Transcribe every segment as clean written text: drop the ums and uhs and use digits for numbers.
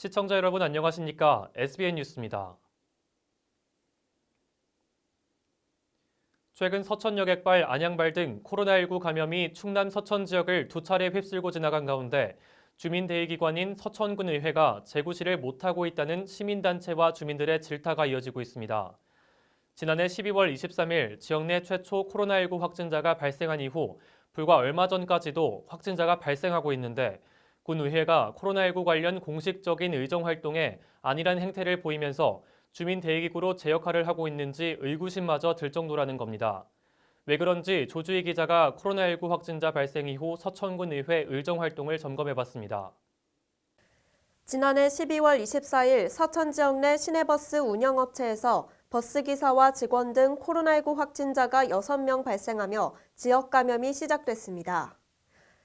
시청자 여러분 안녕하십니까? SBN 뉴스입니다. 최근 서천 여객발, 안양발 등 코로나19 감염이 충남 서천 지역을 두 차례 휩쓸고 지나간 가운데 주민대의기관인 서천군의회가 재구시를 못하고 있다는 시민단체와 주민들의 질타가 이어지고 있습니다. 지난해 12월 23일 지역 내 최초 코로나19 확진자가 발생한 이후 불과 얼마 전까지도 확진자가 발생하고 있는데 군의회가 코로나19 관련 공식적인 의정활동에 안일한 행태를 보이면서 주민대의기구로 제 역할을 하고 있는지 의구심마저 들 정도라는 겁니다. 왜 그런지 조주희 기자가 코로나19 확진자 발생 이후 서천군 의회 의정활동을 점검해봤습니다. 지난해 12월 24일 서천 지역 내 시내버스 운영업체에서 버스기사와 직원 등 코로나19 확진자가 6명 발생하며 지역 감염이 시작됐습니다.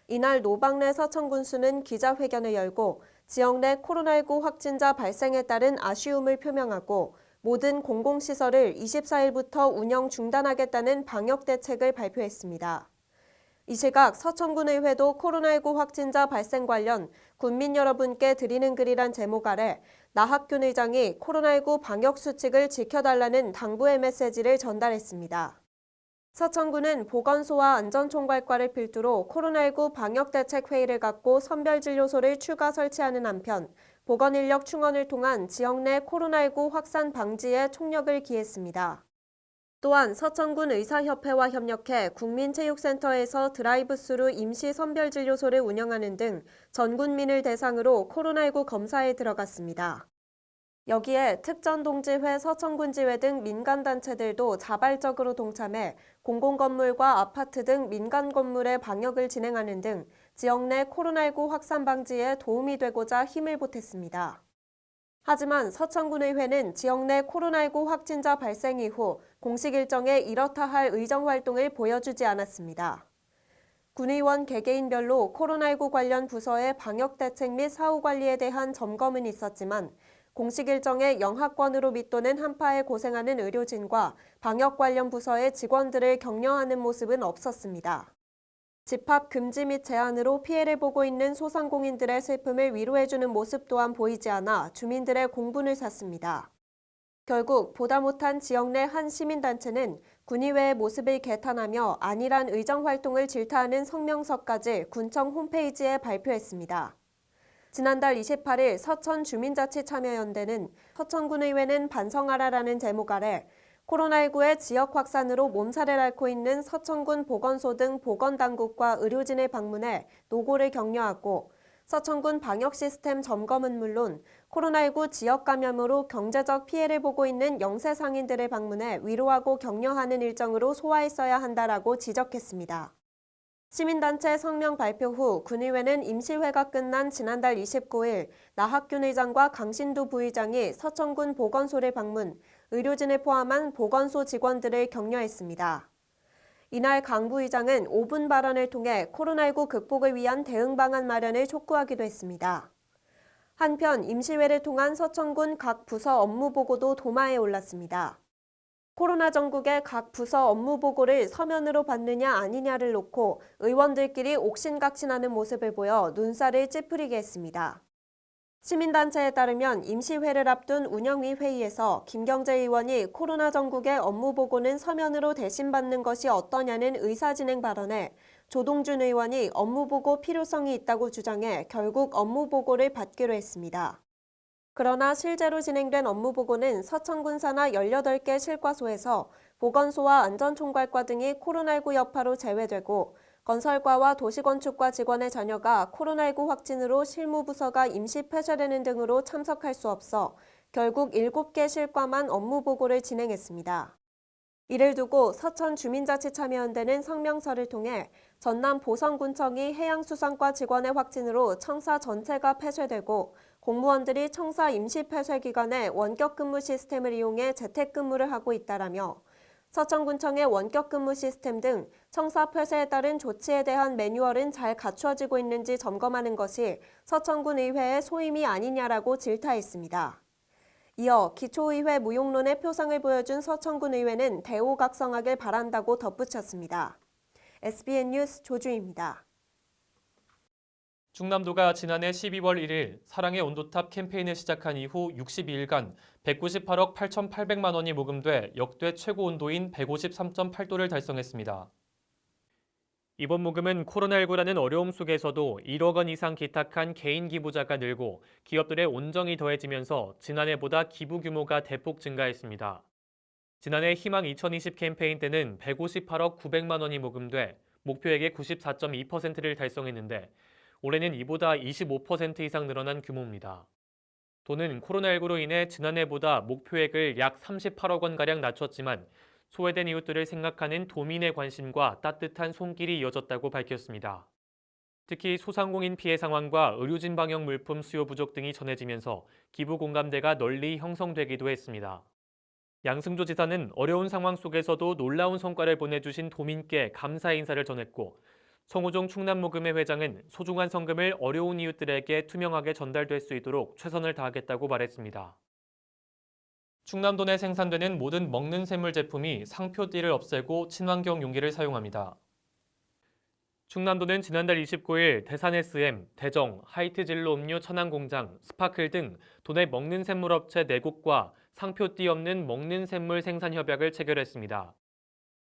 이날 노박래 서천군수는 기자회견을 열고 지역 내 코로나19 확진자 발생에 따른 아쉬움을 표명하고 모든 공공시설을 24일부터 운영 중단하겠다는 방역 대책을 발표했습니다. 이 시각 서천군의회도 코로나19 확진자 발생 관련 군민 여러분께 드리는 글이란 제목 아래 나학균 의장이 코로나19 방역 수칙을 지켜달라는 당부의 메시지를 전달했습니다. 서천군은 보건소와 안전총괄과를 필두로 코로나19 방역대책회의를 갖고 선별진료소를 추가 설치하는 한편 보건인력 충원을 통한 지역 내 코로나19 확산 방지에 총력을 기했습니다. 또한 서천군 의사협회와 협력해 국민체육센터에서 드라이브스루 임시 선별진료소를 운영하는 등 전 국민을 대상으로 코로나19 검사에 들어갔습니다. 여기에 특전동지회, 서천군지회 등 민간단체들도 자발적으로 동참해 공공건물과 아파트 등 민간 건물의 방역을 진행하는 등 지역 내 코로나19 확산 방지에 도움이 되고자 힘을 보탰습니다. 하지만 서천군의회는 지역 내 코로나19 확진자 발생 이후 공식 일정에 이렇다 할 의정활동을 보여주지 않았습니다. 군의원 개개인별로 코로나19 관련 부서의 방역대책 및 사후관리에 대한 점검은 있었지만 공식 일정에 영하권으로 밑도는 한파에 고생하는 의료진과 방역 관련 부서의 직원들을 격려하는 모습은 없었습니다. 집합 금지 및 제한으로 피해를 보고 있는 소상공인들의 슬픔을 위로해주는 모습 또한 보이지 않아 주민들의 공분을 샀습니다. 결국 보다 못한 지역 내 한 시민단체는 군의회의 모습을 개탄하며 안일한 의정활동을 질타하는 성명서까지 군청 홈페이지에 발표했습니다. 지난달 28일 서천주민자치참여연대는 서천군의회는 반성하라라는 제목 아래 코로나19의 지역 확산으로 몸살을 앓고 있는 서천군 보건소 등 보건당국과 의료진을 방문해 노고를 격려하고 서천군 방역 시스템 점검은 물론 코로나19 지역 감염으로 경제적 피해를 보고 있는 영세 상인들을 방문해 위로하고 격려하는 일정으로 소화했어야 한다라고 지적했습니다. 시민단체 성명 발표 후 군의회는 임시회가 끝난 지난달 29일 나학균 의장과 강신두 부의장이 서천군 보건소를 방문, 의료진을 포함한 보건소 직원들을 격려했습니다. 이날 강 부의장은 5분 발언을 통해 코로나19 극복을 위한 대응 방안 마련을 촉구하기도 했습니다. 한편 임시회를 통한 서천군 각 부서 업무 보고도 도마에 올랐습니다. 코로나 전국의 각 부서 업무 보고를 서면으로 받느냐 아니냐를 놓고 의원들끼리 옥신각신하는 모습을 보여 눈살을 찌푸리게 했습니다. 시민단체에 따르면 임시회를 앞둔 운영위 회의에서 김경재 의원이 코로나 전국의 업무 보고는 서면으로 대신 받는 것이 어떠냐는 의사진행 발언에 조동준 의원이 업무 보고 필요성이 있다고 주장해 결국 업무 보고를 받기로 했습니다. 그러나 실제로 진행된 업무 보고는 서천군 산하 18개 실과소에서 보건소와 안전총괄과 등이 코로나19 여파로 제외되고 건설과와 도시건축과 직원의 자녀가 코로나19 확진으로 실무부서가 임시 폐쇄되는 등으로 참석할 수 없어 결국 7개 실과만 업무 보고를 진행했습니다. 이를 두고 서천주민자치참여연대는 성명서를 통해 전남 보성군청이 해양수산과 직원의 확진으로 청사 전체가 폐쇄되고 공무원들이 청사 임시폐쇄 기간에 원격근무 시스템을 이용해 재택근무를 하고 있다라며 서천군청의 원격근무 시스템 등 청사 폐쇄에 따른 조치에 대한 매뉴얼은 잘 갖추어지고 있는지 점검하는 것이 서천군 의회의 소임이 아니냐라고 질타했습니다. 이어 기초의회 무용론의 표상을 보여준 서천군 의회는 대우각성하길 바란다고 덧붙였습니다. SBN 뉴스 조주희입니다. 충남도가 지난해 12월 1일 사랑의 온도탑 캠페인을 시작한 이후 62일간 198억 8,800만 원이 모금돼 역대 최고 온도인 153.8도를 달성했습니다. 이번 모금은 코로나19라는 어려움 속에서도 1억 원 이상 기탁한 개인 기부자가 늘고 기업들의 온정이 더해지면서 지난해보다 기부 규모가 대폭 증가했습니다. 지난해 희망 2020 캠페인 때는 158억 900만 원이 모금돼 목표액의 94.2%를 달성했는데 올해는 이보다 25% 이상 늘어난 규모입니다. 도는 코로나19로 인해 지난해보다 목표액을 약 38억 원가량 낮췄지만 소외된 이웃들을 생각하는 도민의 관심과 따뜻한 손길이 이어졌다고 밝혔습니다. 특히 소상공인 피해 상황과 의료진 방역 물품 수요 부족 등이 전해지면서 기부 공감대가 널리 형성되기도 했습니다. 양승조 지사는 어려운 상황 속에서도 놀라운 성과를 보내주신 도민께 감사 인사를 전했고 송호종 충남모금회 회장은 소중한 성금을 어려운 이웃들에게 투명하게 전달될 수 있도록 최선을 다하겠다고 말했습니다. 충남도 내 생산되는 모든 먹는 샘물 제품이 상표띠를 없애고 친환경 용기를 사용합니다. 충남도는 지난달 29일 대산 SM, 대정, 하이트진로 음료 천안공장, 스파클 등 도내 먹는 샘물 업체 4곳과 상표띠 없는 먹는 샘물 생산 협약을 체결했습니다.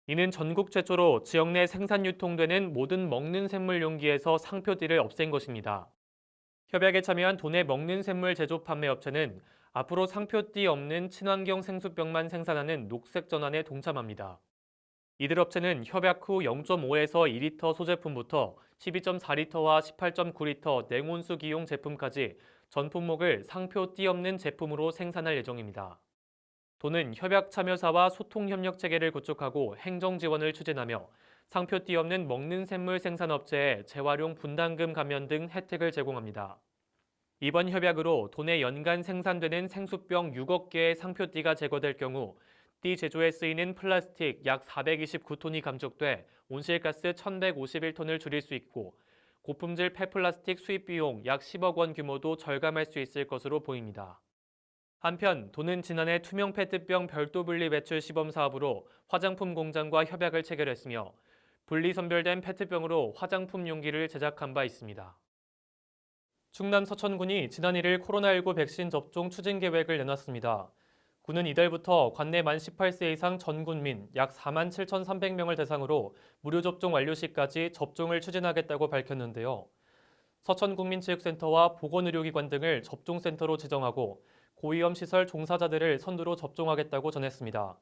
이는 전국 최초로 지역 내 생산 유통되는 모든 먹는 샘물 용기에서 상표띠를 없앤 것입니다. 협약에 참여한 도내 먹는 샘물 제조 판매 업체는 앞으로 상표띠 없는 친환경 생수병만 생산하는 녹색 전환에 동참합니다. 이들 업체는 협약 후 0.5에서 2리터 소제품부터 12.4리터와 18.9리터 냉온수 기용 제품까지 전 품목을 상표띠 없는 제품으로 생산할 예정입니다. 도는 협약 참여사와 소통 협력 체계를 구축하고 행정 지원을 추진하며 상표띠 없는 먹는 샘물 생산업체에 재활용 분담금 감면 등 혜택을 제공합니다. 이번 협약으로 도내 연간 생산되는 생수병 6억 개의 상표띠가 제거될 경우 띠 제조에 쓰이는 플라스틱 약 429톤이 감축돼 온실가스 1,151톤을 줄일 수 있고 고품질 폐플라스틱 수입 비용 약 10억 원 규모도 절감할 수 있을 것으로 보입니다. 한편 도는 지난해 투명 페트병 별도 분리 배출 시범 사업으로 화장품 공장과 협약을 체결했으며 분리 선별된 페트병으로 화장품 용기를 제작한 바 있습니다. 충남 서천군이 지난 1일 코로나19 백신 접종 추진 계획을 내놨습니다. 군은 이달부터 관내 만 18세 이상 전 군민 약 4만 7,300명을 대상으로 무료 접종 완료 시까지 접종을 추진하겠다고 밝혔는데요. 서천국민체육센터와 보건의료기관 등을 접종센터로 지정하고 고위험 시설 종사자들을 선두로 접종하겠다고 전했습니다.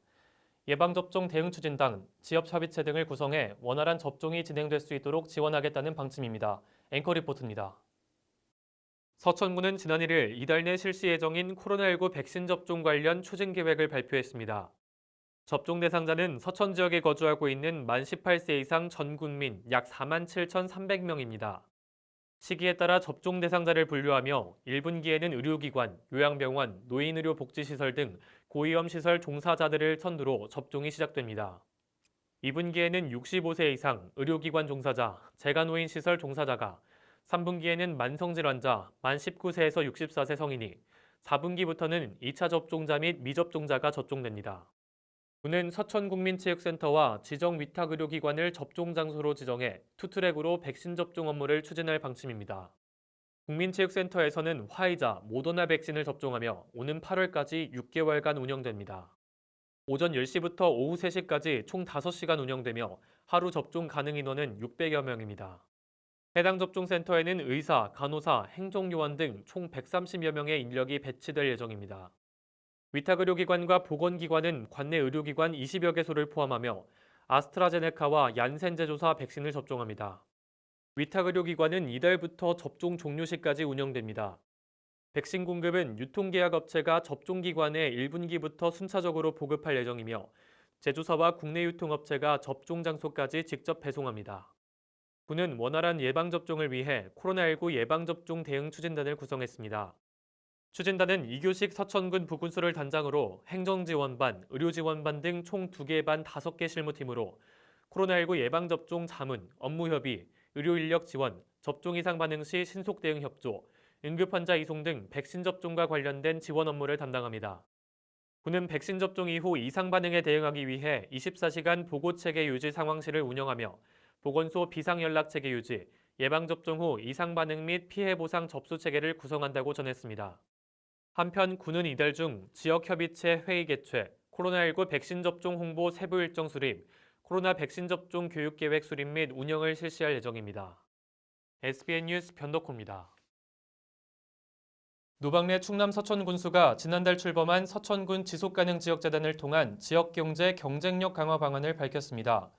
예방접종 대응추진단, 지역협의체 등을 구성해 원활한 접종이 진행될 수 있도록 지원하겠다는 방침입니다. 앵커 리포트입니다. 서천군은 지난 1일 이달 내 실시 예정인 코로나19 백신 접종 관련 추진 계획을 발표했습니다. 접종 대상자는 서천 지역에 거주하고 있는 만 18세 이상 전 국민 약 4만 7,300명입니다. 시기에 따라 접종 대상자를 분류하며 1분기에는 의료기관, 요양병원, 노인의료복지시설 등 고위험 시설 종사자들을 선두로 접종이 시작됩니다. 2분기에는 65세 이상 의료기관 종사자, 재가노인시설 종사자가 3분기에는 만성질환자, 만 19세에서 64세 성인이, 4분기부터는 2차 접종자 및 미접종자가 접종됩니다. 군은 서천국민체육센터와 지정 위탁의료기관을 접종 장소로 지정해 투트랙으로 백신 접종 업무를 추진할 방침입니다. 국민체육센터에서는 화이자, 모더나 백신을 접종하며 오는 8월까지 6개월간 운영됩니다. 오전 10시부터 오후 3시까지 총 5시간 운영되며 하루 접종 가능 인원은 600여 명입니다. 해당 접종센터에는 의사, 간호사, 행정요원 등 총 130여 명의 인력이 배치될 예정입니다. 위탁의료기관과 보건기관은 관내 의료기관 20여 개소를 포함하며 아스트라제네카와 얀센 제조사 백신을 접종합니다. 위탁의료기관은 이달부터 접종 종료 시까지 운영됩니다. 백신 공급은 유통계약업체가 접종기관에 1분기부터 순차적으로 보급할 예정이며 제조사와 국내 유통업체가 접종 장소까지 직접 배송합니다. 군은 원활한 예방접종을 위해 코로나19 예방접종 대응 추진단을 구성했습니다. 추진단은 이교식 서천군 부군수를 단장으로 행정지원반, 의료지원반 등 총 2개 반 5개 실무팀으로 코로나19 예방접종 자문, 업무협의, 의료인력 지원, 접종 이상 반응 시 신속 대응 협조, 응급환자 이송 등 백신 접종과 관련된 지원 업무를 담당합니다. 군은 백신 접종 이후 이상 반응에 대응하기 위해 24시간 보고체계 유지 상황실을 운영하며 보건소 비상연락체계 유지, 예방접종 후 이상 반응 및 피해 보상 접수 체계를 구성한다고 전했습니다. 한편 군은 이달 중 지역협의체 회의 개최, 코로나19 백신 접종 홍보 세부 일정 수립, 코로나 백신 접종 교육 계획 수립 및 운영을 실시할 예정입니다. SBN 뉴스 변덕호입니다. 노박래 충남 서천군수가 지난달 출범한 서천군 지속가능지역재단을 통한 지역경제 경쟁력 강화 방안을 밝혔습니다.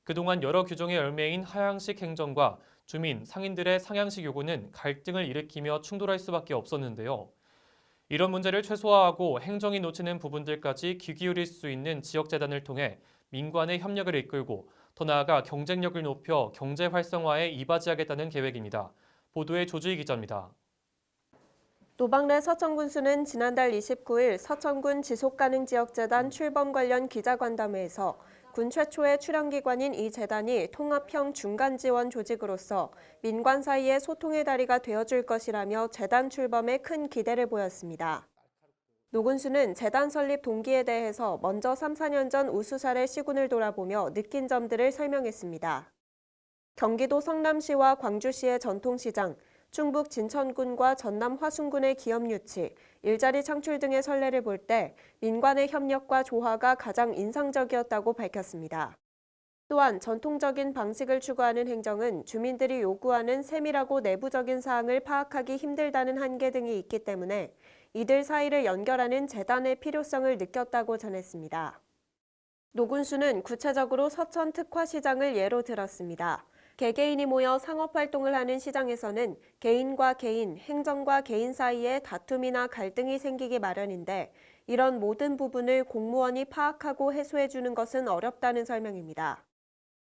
그동안 여러 규정의 열매인 하향식 행정과 주민, 상인들의 상향식 요구는 갈등을 일으키며 충돌할 수밖에 없었는데요. 이런 문제를 최소화하고 행정이 놓치는 부분들까지 귀 기울일 수 있는 지역재단을 통해 민관의 협력을 이끌고 더 나아가 경쟁력을 높여 경제 활성화에 이바지하겠다는 계획입니다. 보도에 조주희 기자입니다. 노박래 서천군수는 지난달 29일 서천군 지속가능지역재단 출범 관련 기자간담회에서 군 최초의 출연기관인 이 재단이 통합형 중간지원 조직으로서 민관 사이의 소통의 다리가 되어줄 것이라며 재단 출범에 큰 기대를 보였습니다. 노 군수는 재단 설립 동기에 대해서 먼저 3, 4년 전 우수 사례 시군을 돌아보며 느낀 점들을 설명했습니다. 경기도 성남시와 광주시의 전통시장, 충북 진천군과 전남 화순군의 기업 유치, 일자리 창출 등의 선례를 볼 때 민관의 협력과 조화가 가장 인상적이었다고 밝혔습니다. 또한 전통적인 방식을 추구하는 행정은 주민들이 요구하는 세밀하고 내부적인 사항을 파악하기 힘들다는 한계 등이 있기 때문에 이들 사이를 연결하는 재단의 필요성을 느꼈다고 전했습니다. 노 군수는 구체적으로 서천 특화시장을 예로 들었습니다. 개개인이 모여 상업활동을 하는 시장에서는 개인과 개인, 행정과 개인 사이에 다툼이나 갈등이 생기기 마련인데 이런 모든 부분을 공무원이 파악하고 해소해주는 것은 어렵다는 설명입니다.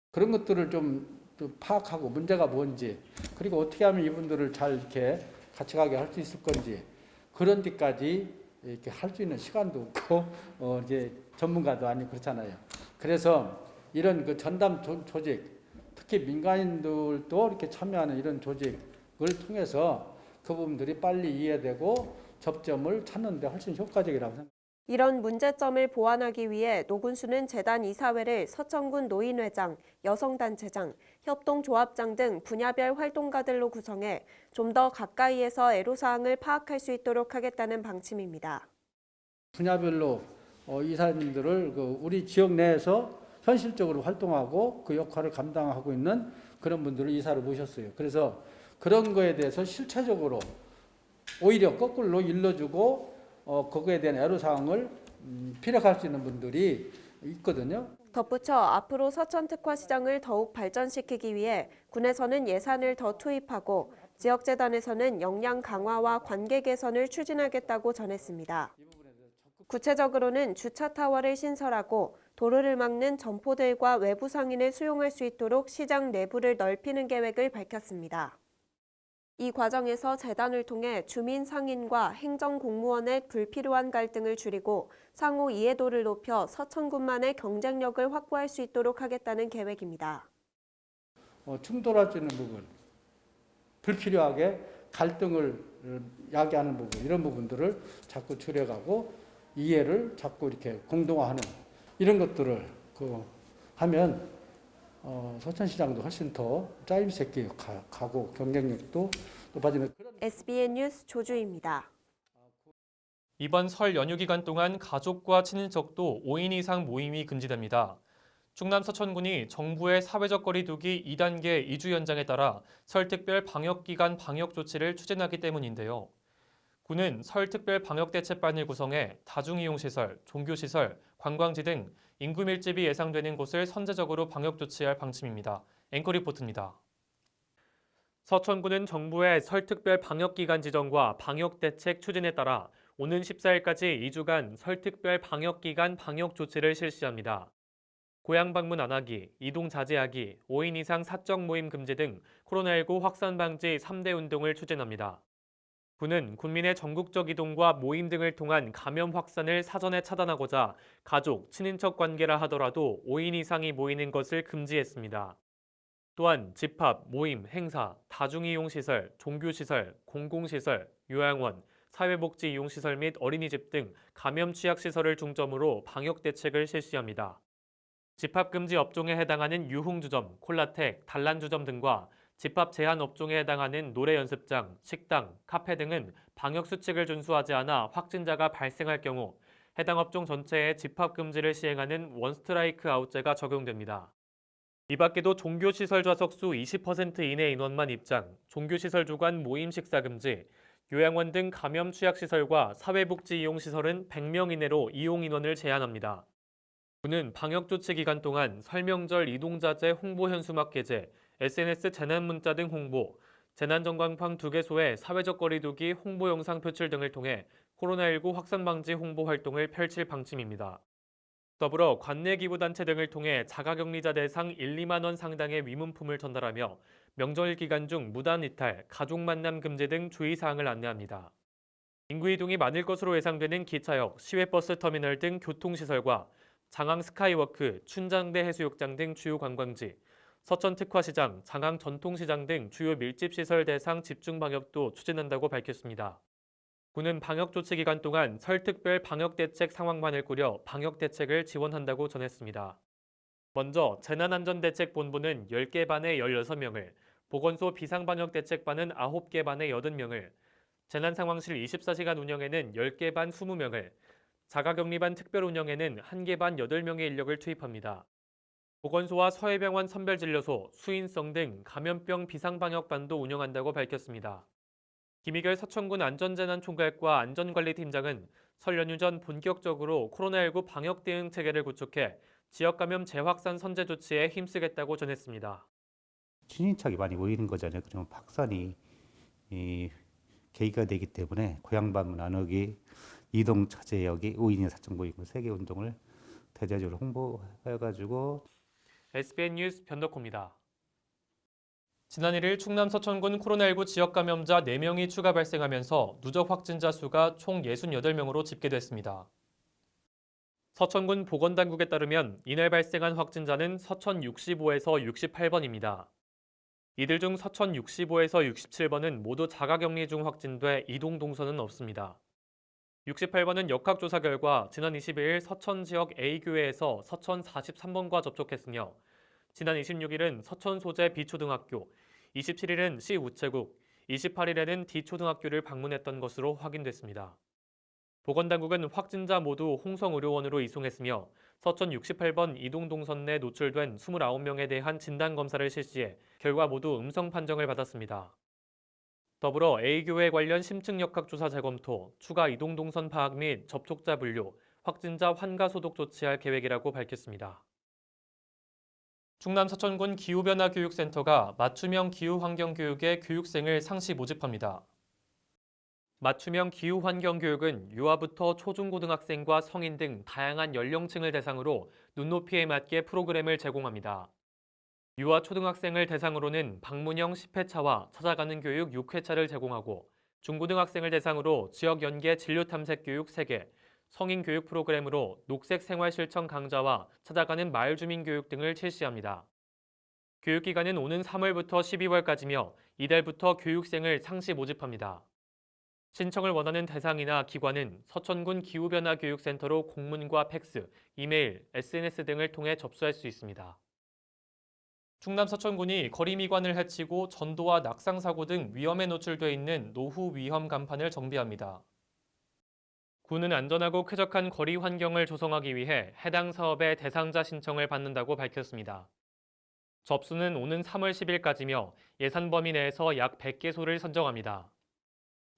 그런 것들을 좀 파악하고 문제가 뭔지 그리고 어떻게 하면 이분들을 잘 이렇게 같이 가게 할 수 있을 건지 그런 데까지 이렇게 할 수 있는 시간도 없고 이제 전문가도 아니고 그렇잖아요. 그래서 이런 그 전담 조직 특히 민간인들도 이렇게 참여하는 이런 조직을 통해서 그 부분들이 빨리 이해되고 접점을 찾는 데 훨씬 효과적이라고 생각합니다. 이런 문제점을 보완하기 위해 노 군수는 재단 이사회를 서천군 노인회장, 여성단체장, 협동조합장 등 분야별 활동가들로 구성해 좀 더 가까이에서 애로사항을 파악할 수 있도록 하겠다는 방침입니다. 분야별로 이사님들을 우리 지역 내에서 현실적으로 활동하고 그 역할을 감당하고 있는 그런 분들을 이사로 모셨어요. 그래서 그런 거에 대해서 실체적으로 오히려 거꾸로 일러주고 거기에 대한 애로사항을 피력할 수 있는 분들이 있거든요. 덧붙여 앞으로 서천특화시장을 더욱 발전시키기 위해 군에서는 예산을 더 투입하고 지역재단에서는 역량 강화와 관계 개선을 추진하겠다고 전했습니다. 구체적으로는 주차타워를 신설하고 도로를 막는 점포들과 외부 상인을 수용할 수 있도록 시장 내부를 넓히는 계획을 밝혔습니다. 이 과정에서 재단을 통해 주민 상인과 행정공무원의 불필요한 갈등을 줄이고 상호 이해도를 높여 서천군만의 경쟁력을 확보할 수 있도록 하겠다는 계획입니다. 충돌할 수 있는 부분, 불필요하게 갈등을 야기하는 부분, 이런 부분들을 자꾸 줄여가고 이해를 자꾸 이렇게 공동화하는 이런 것들을 하면 서천시장도 훨씬 더 짜임새 있게 가고 경쟁력도 높아지는 그런. SBN 뉴스 조주희입니다. 이번 설 연휴 기간 동안 가족과 친인척도 5인 이상 모임이 금지됩니다. 충남 서천군이 정부의 사회적 거리두기 2단계 2주 연장에 따라 설 특별 방역기간 방역 조치를 추진하기 때문인데요. 군은 설 특별 방역대책반을 구성해 다중이용시설, 종교시설, 관광지 등 인구 밀집이 예상되는 곳을 선제적으로 방역 조치할 방침입니다. 앵커 리포트입니다. 서천군은 정부의 설 특별 방역기간 지정과 방역대책 추진에 따라 오는 14일까지 2주간 설 특별 방역기간 방역 조치를 실시합니다. 고향 방문 안 하기, 이동 자제하기, 5인 이상 사적 모임 금지 등 코로나19 확산 방지 3대 운동을 추진합니다. 군은 군민의 전국적 이동과 모임 등을 통한 감염 확산을 사전에 차단하고자 가족, 친인척 관계라 하더라도 5인 이상이 모이는 것을 금지했습니다. 또한 집합, 모임, 행사, 다중이용시설, 종교시설, 공공시설, 요양원, 사회복지 이용시설 및 어린이집 등 감염 취약시설을 중점으로 방역 대책을 실시합니다. 집합금지 업종에 해당하는 유흥주점, 콜라텍, 단란주점 등과 집합 제한 업종에 해당하는 노래 연습장, 식당, 카페 등은 방역 수칙을 준수하지 않아 확진자가 발생할 경우 해당 업종 전체에 집합 금지를 시행하는 원스트라이크 아웃제가 적용됩니다. 이 밖에도 종교시설 좌석수 20% 이내 인원만 입장, 종교시설 주관 모임 식사 금지, 요양원 등 감염 취약시설과 사회복지 이용시설은 100명 이내로 이용 인원을 제한합니다. 군은 방역조치 기간 동안 설명절 이동자재 홍보 현수막 게재, SNS 재난문자 등 홍보, 재난전광판 2개소의 사회적 거리두기 홍보 영상 표출 등을 통해 코로나19 확산 방지 홍보 활동을 펼칠 방침입니다. 더불어 관내 기부단체 등을 통해 자가격리자 대상 1, 2만 원 상당의 위문품을 전달하며 명절 기간 중 무단 이탈, 가족 만남 금지 등 주의사항을 안내합니다. 인구 이동이 많을 것으로 예상되는 기차역, 시외버스 터미널 등 교통시설과 장항 스카이워크, 춘장대 해수욕장 등 주요 관광지, 서천 특화시장, 장항 전통시장 등 주요 밀집시설 대상 집중 방역도 추진한다고 밝혔습니다. 군은 방역조치 기간 동안 설특별 방역대책 상황반을 꾸려 방역대책을 지원한다고 전했습니다. 먼저 재난안전대책본부는 10개 반에 16명을, 보건소 비상방역대책반은 9개 반에 80명을, 재난상황실 24시간 운영에는 10개 반 20명을, 자가격리반 특별 운영에는 1개 반 8명의 인력을 투입합니다. 보건소와 서해병원 선별진료소, 수인성 등 감염병 비상방역반도 운영한다고 밝혔습니다. 김희결 서천군 안전재난총괄과 안전관리팀장은 설 연휴 전 본격적으로 코로나19 방역 대응 체계를 구축해 지역 감염 재확산 선제 조치에 힘쓰겠다고 전했습니다. 친인척이 많이 모이는 거잖아요. 그러면 확산이 계기가 되기 때문에 고향 방문 안 오기, 이동 차제역이 5인이 사적 모임 세계 운동을 대대적으로 홍보해가지고. SBN 뉴스 변덕호입니다. 지난 1일 충남 서천군 코로나19 지역 감염자 4명이 추가 발생하면서 누적 확진자 수가 총 68명으로 집계됐습니다. 서천군 보건당국에 따르면 이날 발생한 확진자는 서천 65에서 68번입니다. 이들 중 서천 65에서 67번은 모두 자가격리 중 확진돼 이동 동선은 없습니다. 68번은 역학조사 결과 지난 22일 서천 지역 A교회에서 서천 43번과 접촉했으며 지난 26일은 서천 소재 B초등학교, 27일은 C 우체국, 28일에는 D초등학교를 방문했던 것으로 확인됐습니다. 보건당국은 확진자 모두 홍성의료원으로 이송했으며 서천 68번 이동동선 내 노출된 29명에 대한 진단검사를 실시해 결과 모두 음성 판정을 받았습니다. 더불어 A교회 관련 심층 역학조사 재검토, 추가 이동동선 파악 및 접촉자 분류, 확진자 환가 소독 조치할 계획이라고 밝혔습니다. 충남 서천군 기후변화교육센터가 맞춤형 기후환경교육의 교육생을 상시 모집합니다. 맞춤형 기후환경교육은 유아부터 초중고등학생과 성인 등 다양한 연령층을 대상으로 눈높이에 맞게 프로그램을 제공합니다. 유아 초등학생을 대상으로는 방문형 10회차와 찾아가는 교육 6회차를 제공하고 중고등학생을 대상으로 지역 연계 진료 탐색 교육 3개, 성인 교육 프로그램으로 녹색 생활 실천 강좌와 찾아가는 마을 주민 교육 등을 실시합니다. 교육기간은 오는 3월부터 12월까지며 이달부터 교육생을 상시 모집합니다. 신청을 원하는 대상이나 기관은 서천군 기후변화교육센터로 공문과 팩스, 이메일, SNS 등을 통해 접수할 수 있습니다. 충남 서천군이 거리미관을 해치고 전도와 낙상사고 등 위험에 노출돼 있는 노후 위험 간판을 정비합니다. 군은 안전하고 쾌적한 거리 환경을 조성하기 위해 해당 사업의 대상자 신청을 받는다고 밝혔습니다. 접수는 오는 3월 10일까지며 예산 범위 내에서 약 100개소를 선정합니다.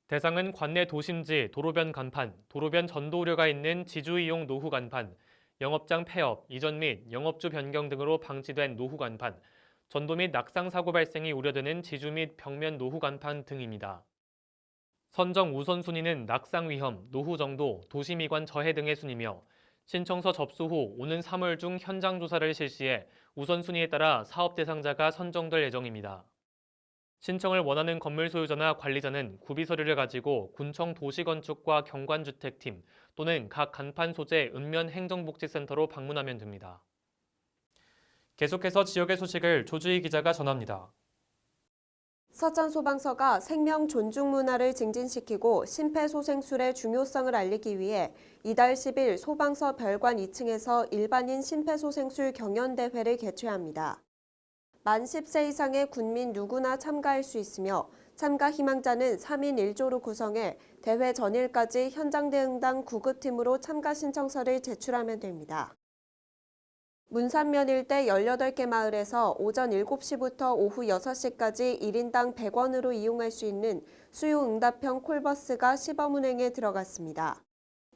대상은 관내 도심지, 도로변 간판, 도로변 전도 우려가 있는 지주 이용 노후 간판, 영업장 폐업, 이전 및 영업주 변경 등으로 방치된 노후 간판, 전도 및 낙상 사고 발생이 우려되는 지주 및 벽면 노후 간판 등입니다. 선정 우선순위는 낙상 위험, 노후 정도, 도시미관 저해 등의 순이며 신청서 접수 후 오는 3월 중 현장 조사를 실시해 우선순위에 따라 사업 대상자가 선정될 예정입니다. 신청을 원하는 건물 소유자나 관리자는 구비 서류를 가지고 군청 도시건축과 경관주택팀 또는 각 간판 소재 읍면 행정복지센터로 방문하면 됩니다. 계속해서 지역의 소식을 조주희 기자가 전합니다. 서천소방서가 생명 존중 문화를 증진시키고 심폐소생술의 중요성을 알리기 위해 이달 10일 소방서 별관 2층에서 일반인 심폐소생술 경연대회를 개최합니다. 만 10세 이상의 군민 누구나 참가할 수 있으며 참가 희망자는 3인 1조로 구성해 대회 전일까지 현장 대응당 구급팀으로 참가 신청서를 제출하면 됩니다. 문산면 일대 18개 마을에서 오전 7시부터 오후 6시까지 1인당 100원으로 이용할 수 있는 수요응답형 콜버스가 시범 운행에 들어갔습니다.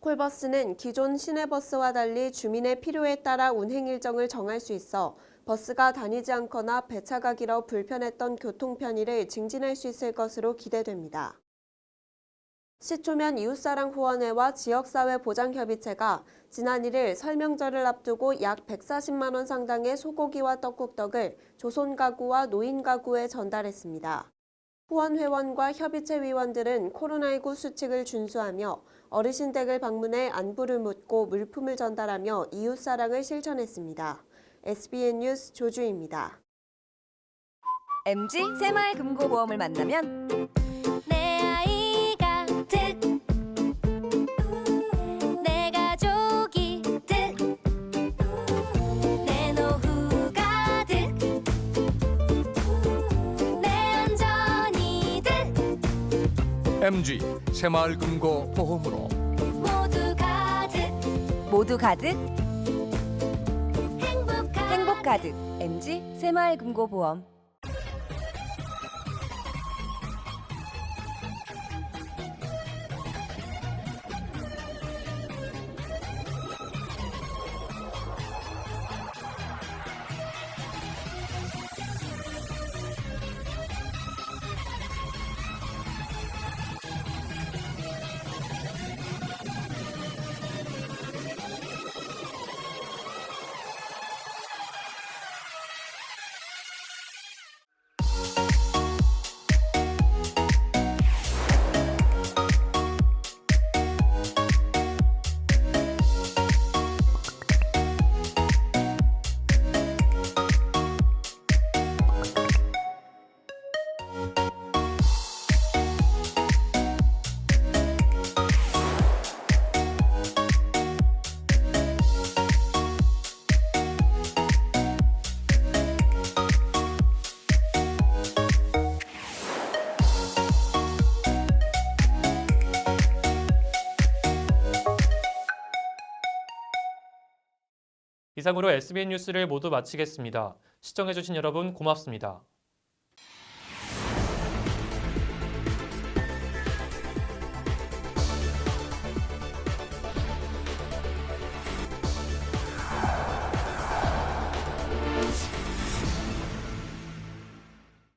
콜버스는 기존 시내버스와 달리 주민의 필요에 따라 운행 일정을 정할 수 있어 버스가 다니지 않거나 배차가 길어 불편했던 교통 편의를 증진할 수 있을 것으로 기대됩니다. 시초면 이웃사랑 후원회와 지역사회 보장협의체가 지난 1일 설명절을 앞두고 약 140만 원 상당의 소고기와 떡국떡을 조손가구와 노인가구에 전달했습니다. 후원회원과 협의체 위원들은 코로나19 수칙을 준수하며 어르신 댁을 방문해 안부를 묻고 물품을 전달하며 이웃사랑을 실천했습니다. SBN 뉴스 조주희입니다. MG 새마을금고보험을 만나면 내 아이가 내 가족이 내 노후가 내 안전이 MG 새마을금고보험으로 모두 가득 행복 가득 MG 새마을금고보험. 이상으로 SBN 뉴스를 모두 마치겠습니다. 시청해주신 여러분 고맙습니다.